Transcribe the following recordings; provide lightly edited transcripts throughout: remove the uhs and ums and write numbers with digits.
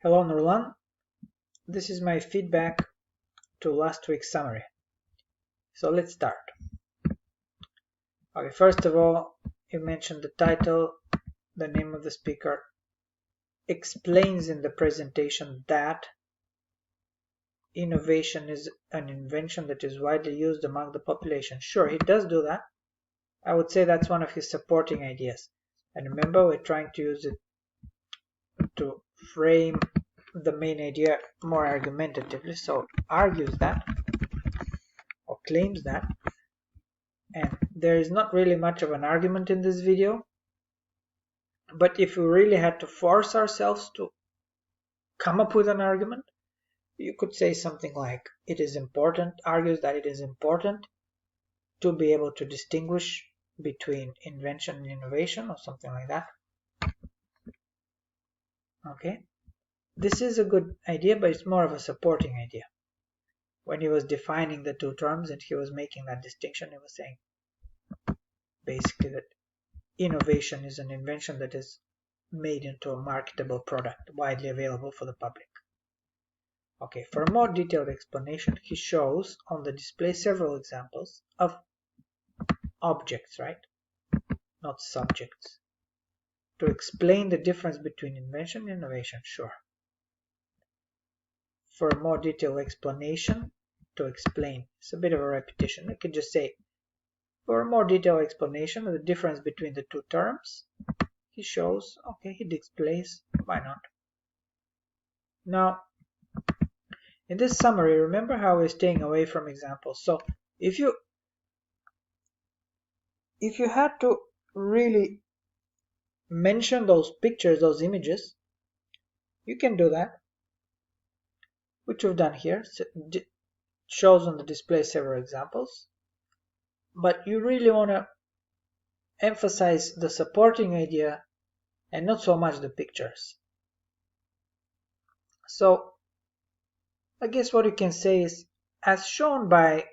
Hello Nurlan, this is my feedback to last week's summary. So let's start. Okay, first of all, you mentioned the title, the name of the speaker, explains in the presentation that innovation is an invention that is widely used among the population. Sure, he does do that. I would say that's one of his supporting ideas. And remember, we're trying to use it to frame the main idea more argumentatively. So argues that or claims that, and there is not really much of an argument in this video, but if we really had to force ourselves to come up with an argument, you could say something like argues that it is important to be able to distinguish between invention and innovation, or something like that. Okay, this is a good idea, but it's more of a supporting idea. When he was defining the two terms and he was making that distinction, he was saying basically that innovation is an invention that is made into a marketable product widely available for the public. Okay, for a more detailed explanation, he shows on the display several examples of objects, right? Not subjects. To explain the difference between invention and innovation, sure. For a more detailed explanation, to explain, it's a bit of a repetition. I could just say, for a more detailed explanation of the difference between the two terms, he shows, okay, he displays, why not? Now, in this summary, remember how we're staying away from examples. So if you had to really mention those pictures, those images, you can do that, which we've done here. So it shows on the display several examples, but you really want to emphasize the supporting idea and not so much the pictures. So I guess what you can say is, as shown by,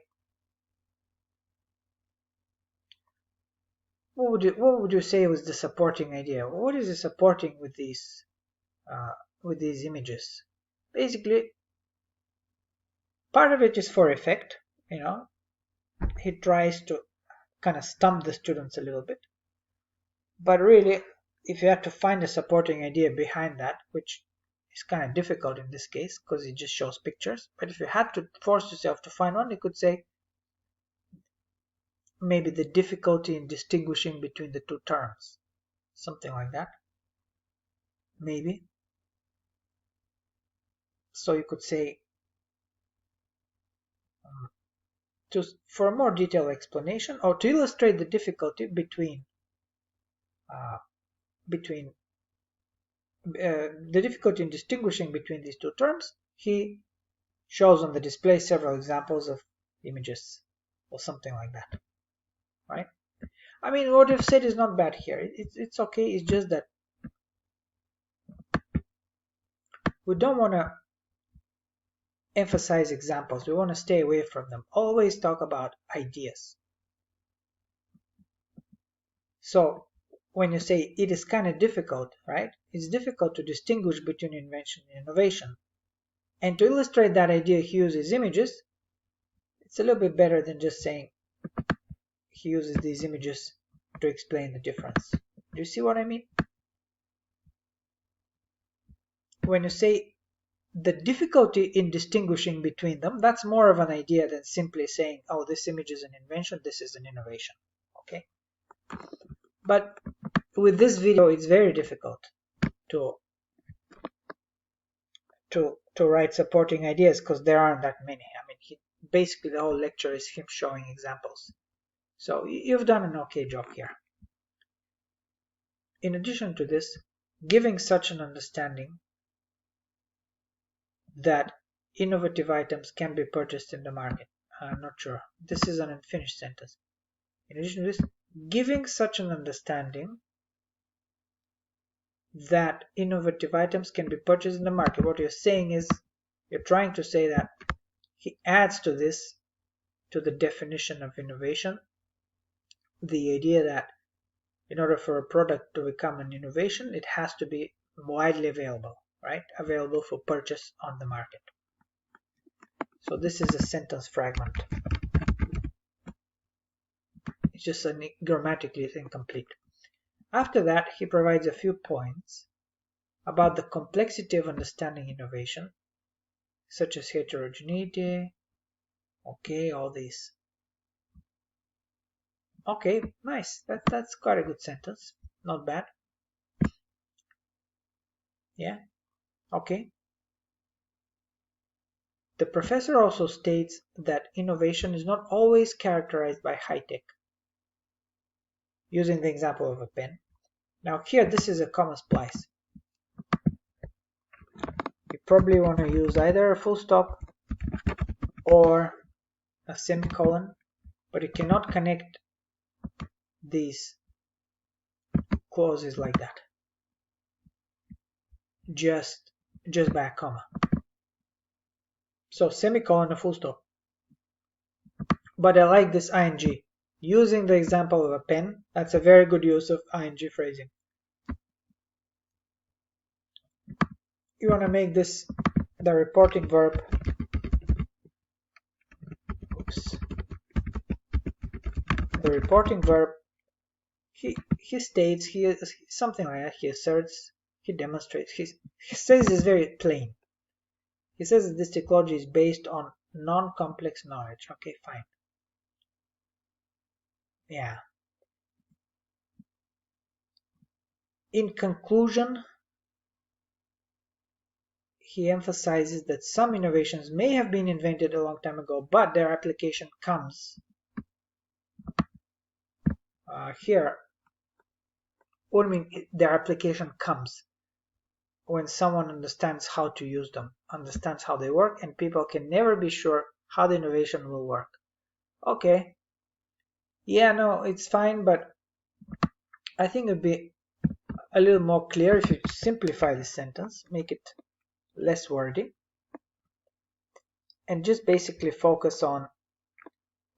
what would you say was the supporting idea? What is the supporting with these images? Basically, part of it is for effect. He tries to kind of stump the students a little bit, but really, if you have to find a supporting idea behind that, which is kind of difficult in this case because it just shows pictures, but if you had to force yourself to find one, you could say maybe the difficulty in distinguishing between the two terms, something like that, maybe. So you could say, for a more detailed explanation, or to illustrate the difficulty between the difficulty in distinguishing between these two terms, he shows on the display several examples of images or something like that, right? I mean, what you've said is not bad here. It's okay. It's just that we don't want to emphasize examples. We want to stay away from them. Always talk about ideas. So when you say it is kind of difficult, right? It's difficult to distinguish between invention and innovation. And to illustrate that idea, he uses images. It's a little bit better than just saying he uses these images to explain the difference. Do you see what I mean? When you say the difficulty in distinguishing between them, that's more of an idea than simply saying, oh, this image is an invention, this is an innovation. Okay? But with this video, it's very difficult to write supporting ideas because there aren't that many. I mean, basically the whole lecture is him showing examples. So you've done an okay job here. In addition to this, giving such an understanding that innovative items can be purchased in the market. I'm not sure. This is an unfinished sentence. In addition to this, giving such an understanding that innovative items can be purchased in the market. What you're saying is, you're trying to say that he adds to this, to the definition of innovation, the idea that in order for a product to become an innovation, it has to be widely available. right? Available for purchase on the market. So this is a sentence fragment. It's just grammatically it's incomplete. After that, he provides a few points about the complexity of understanding innovation, such as heterogeneity. Okay, all these. Okay, nice. That's quite a good sentence. Not bad. Yeah. Okay. The professor also states that innovation is not always characterized by high tech, using the example of a pen. Now here, this is a comma splice. You probably want to use either a full stop or a semicolon, but you cannot connect these clauses like that, just by a comma. So semicolon, a full stop. But I like this ing. Using the example of a pen, that's a very good use of ing phrasing. You want to make this the reporting verb. Oops. The reporting verb, he states, he is something like that, he asserts, he demonstrates, he says it's very plain. He says that this technology is based on non-complex knowledge. Okay, fine. Yeah. In conclusion, he emphasizes that some innovations may have been invented a long time ago, but their application comes here. What do you mean their application comes? When someone understands how to use them, understands how they work, and people can never be sure how the innovation will work. Okay. Yeah, no, it's fine, but I think it'd be a little more clear if you simplify this sentence, make it less wordy, and just basically focus on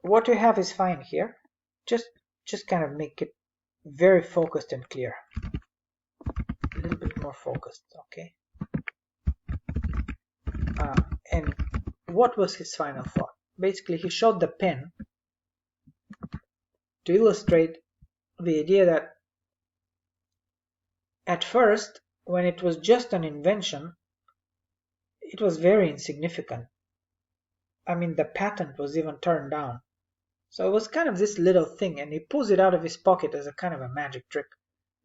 what you have is fine here. Just kind of make it very focused and clear. A little bit more focused, okay? And what was his final thought? Basically, he showed the pen to illustrate the idea that at first, when it was just an invention, it was very insignificant. I mean, the patent was even turned down. So it was kind of this little thing, and he pulls it out of his pocket as a kind of a magic trick.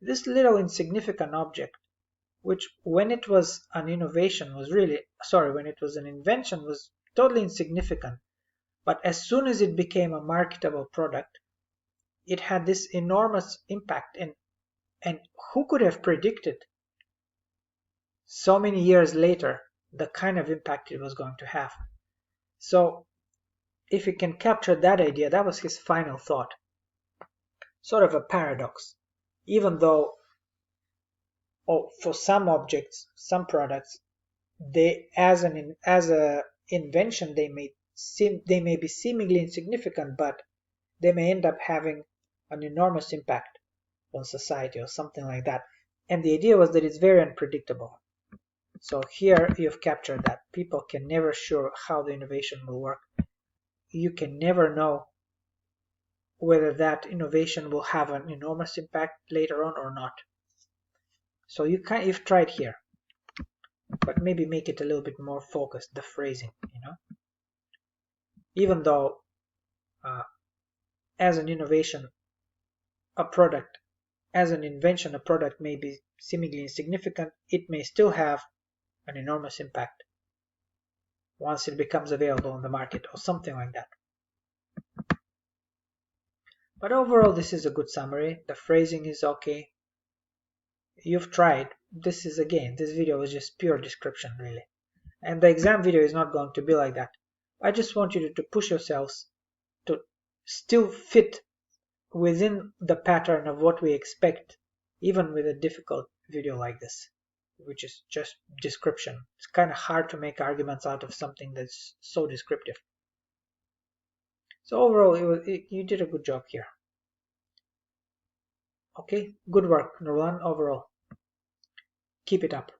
This little insignificant object, which when it was an invention was totally insignificant. But as soon as it became a marketable product, it had this enormous impact. And who could have predicted so many years later the kind of impact it was going to have? So if you can capture that idea, that was his final thought. Sort of a paradox. Even though for some objects, some products, they as a invention they may be seemingly insignificant, but they may end up having an enormous impact on society or something like that. And the idea was that it's very unpredictable. So here you've captured that. People can never sure how the innovation will work. You can never know whether that innovation will have an enormous impact later on or not. So you've tried here, but maybe make it a little bit more focused, the phrasing, Even though as an innovation, a product, as an invention, a product may be seemingly insignificant, it may still have an enormous impact once it becomes available on the market or something like that. But overall, this is a good summary. The phrasing is okay. You've tried. This video was just pure description, really. And the exam video is not going to be like that. I just want you to push yourselves to still fit within the pattern of what we expect, even with a difficult video like this, which is just description. It's kind of hard to make arguments out of something that's so descriptive. So overall, you did a good job here. Okay, good work, Nurlan, overall. Keep it up.